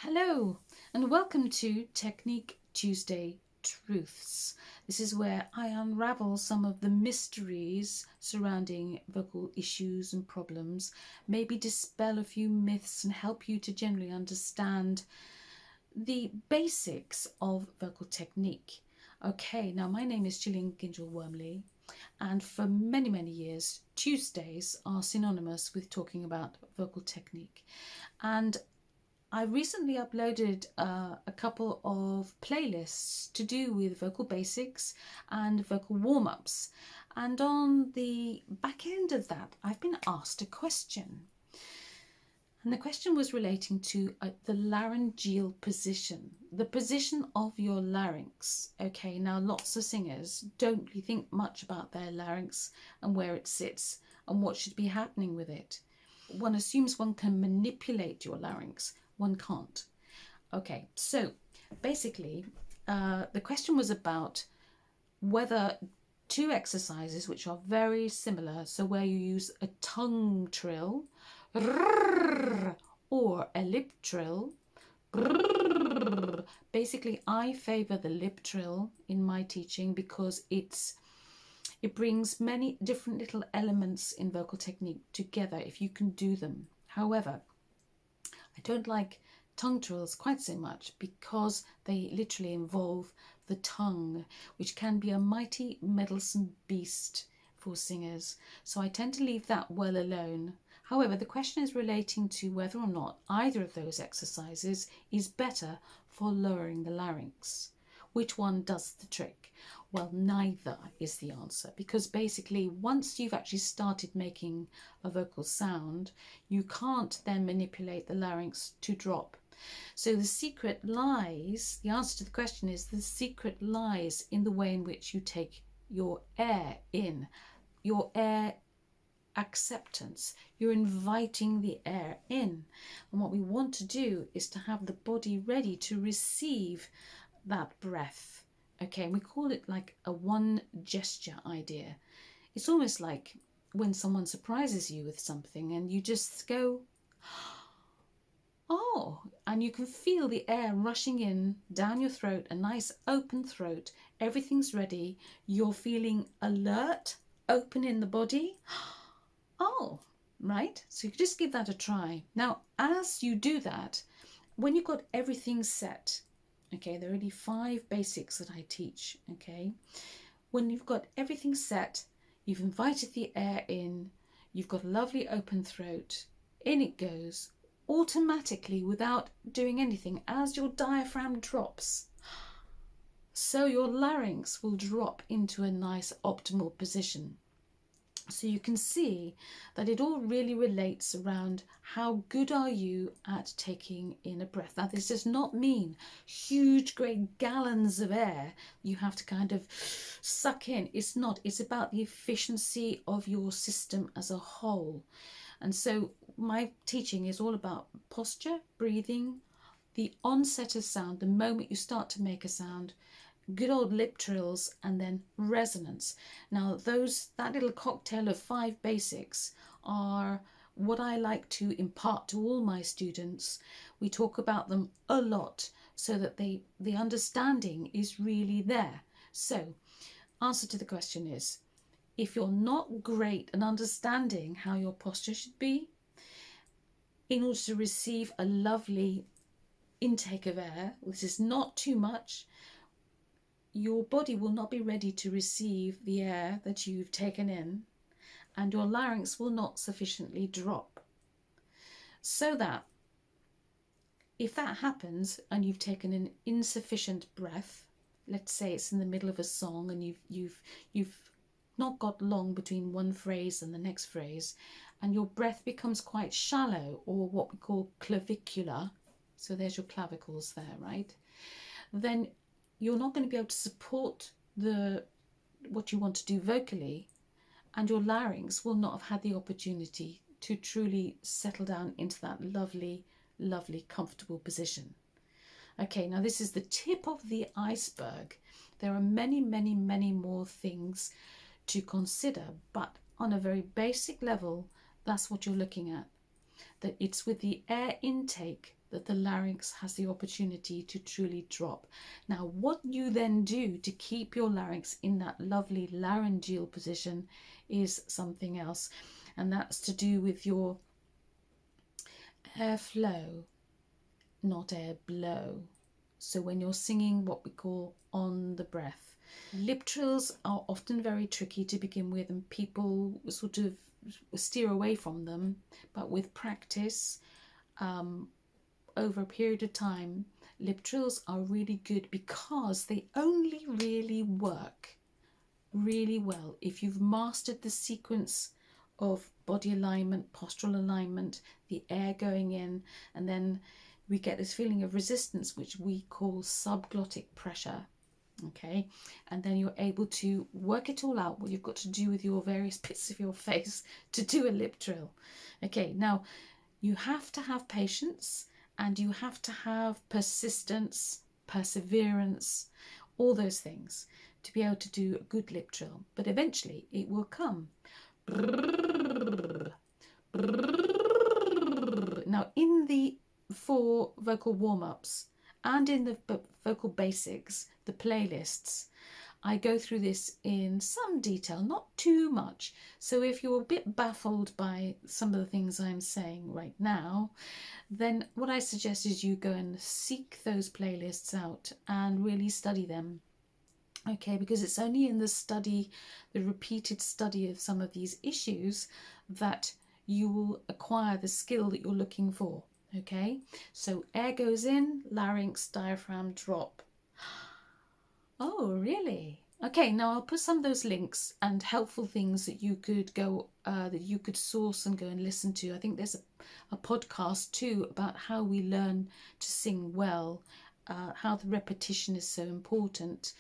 Hello, and welcome to Technique Tuesday Truths. This is where I unravel some of the mysteries surrounding vocal issues and problems, maybe dispel a few myths and help you to generally understand the basics of vocal technique. Okay, now my name is Gillian Gingell-Wormley, and for many, many years, Tuesdays are synonymous with talking about vocal technique. And I recently uploaded a couple of playlists to do with vocal basics and vocal warm-ups. And on the back end of that, I've been asked a question. And the question was relating to the laryngeal position, the position of your larynx. Okay, now lots of singers don't really think much about their larynx and where it sits and what should be happening with it. One assumes one can manipulate your larynx. One can't. Okay, so basically the question was about whether two exercises which are very similar, so where you use a tongue trill or a lip trill. Basically, I favour the lip trill in my teaching because it brings many different little elements in vocal technique together if you can do them. However, I don't like tongue trills quite so much because they literally involve the tongue, which can be a mighty meddlesome beast for singers. So I tend to leave that well alone. However, the question is relating to whether or not either of those exercises is better for lowering the larynx. Which one does the trick? Well, neither is the answer, because basically once you've actually started making a vocal sound, you can't then manipulate the larynx to drop. So the secret lies, the answer to the question is, the secret lies in the way in which you take your air in, your air acceptance. You're inviting the air in. And what we want to do is to have the body ready to receive that breath. Okay, and we call it like a one gesture idea. It's almost like when someone surprises you with something and you just go, oh, and you can feel the air rushing in down your throat, a nice open throat, everything's ready, you're feeling alert, open in the body. Oh, right, so you just give that a try. Now, as you do that, when you've got everything set, okay, there are really 5 basics that I teach, okay? When you've got everything set, you've invited the air in, you've got a lovely open throat, in it goes, automatically without doing anything, as your diaphragm drops. So your larynx will drop into a nice optimal position. So you can see that it all really relates around how good are you at taking in a breath. Now, this does not mean huge, great gallons of air you have to kind of suck in. It's not. It's about the efficiency of your system as a whole. And so my teaching is all about posture, breathing, the onset of sound, the moment you start to make a sound, good old lip trills, and then resonance. Now that little cocktail of 5 basics are what I like to impart to all my students. We talk about them a lot so that the understanding is really there. So answer to the question is, if you're not great at understanding how your posture should be in order to receive a lovely intake of air, this is not too much, your body will not be ready to receive the air that you've taken in, and your larynx will not sufficiently drop. So that if that happens and you've taken an insufficient breath, let's say it's in the middle of a song and you've not got long between one phrase and the next phrase, and your breath becomes quite shallow, or what we call clavicular, so there's your clavicles there, right? Then you're not going to be able to support what you want to do vocally, and your larynx will not have had the opportunity to truly settle down into that lovely, lovely, comfortable position. Okay, now this is the tip of the iceberg. There are many, many, many more things to consider, but on a very basic level, that's what you're looking at. That it's with the air intake that the larynx has the opportunity to truly drop. Now, what you then do to keep your larynx in that lovely laryngeal position is something else, and that's to do with your airflow, not air blow. So when you're singing, what we call on the breath. Lip trills are often very tricky to begin with, and people sort of steer away from them, but with practice, over a period of time, lip trills are really good because they only really work really well if you've mastered the sequence of body alignment, postural alignment, the air going in, and then we get this feeling of resistance, which we call subglottic pressure. Okay, and then you're able to work it all out, what you've got to do with your various bits of your face to do a lip trill. Okay, now you have to have patience, and you have to have persistence, perseverance, all those things to be able to do a good lip trill. But eventually it will come. Now, in the 4 vocal warm-ups and in the vocal basics, the playlists, I go through this in some detail, not too much. So if you're a bit baffled by some of the things I'm saying right now, then what I suggest is you go and seek those playlists out and really study them. Okay, because it's only in the study, the repeated study of some of these issues, that you will acquire the skill that you're looking for. Okay, so air goes in, larynx, diaphragm, drop. Oh, really? Okay, now I'll put some of those links and helpful things that you could go, that you could source and go and listen to. I think there's a podcast too about how we learn to sing well, how the repetition is so important.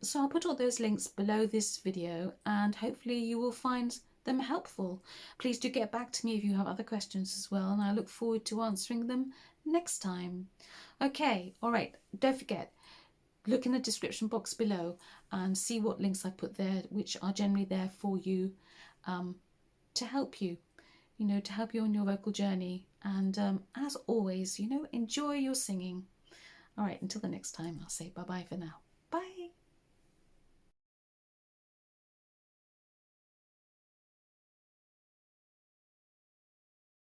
So I'll put all those links below this video, and hopefully you will find them helpful. Please do get back to me if you have other questions as well, and I look forward to answering them next time. Okay, all right, don't forget, look in the description box below and see what links I put there, which are generally there for you, to help you, to help you on your vocal journey. And as always, enjoy your singing. All right, until the next time, I'll say bye-bye for now.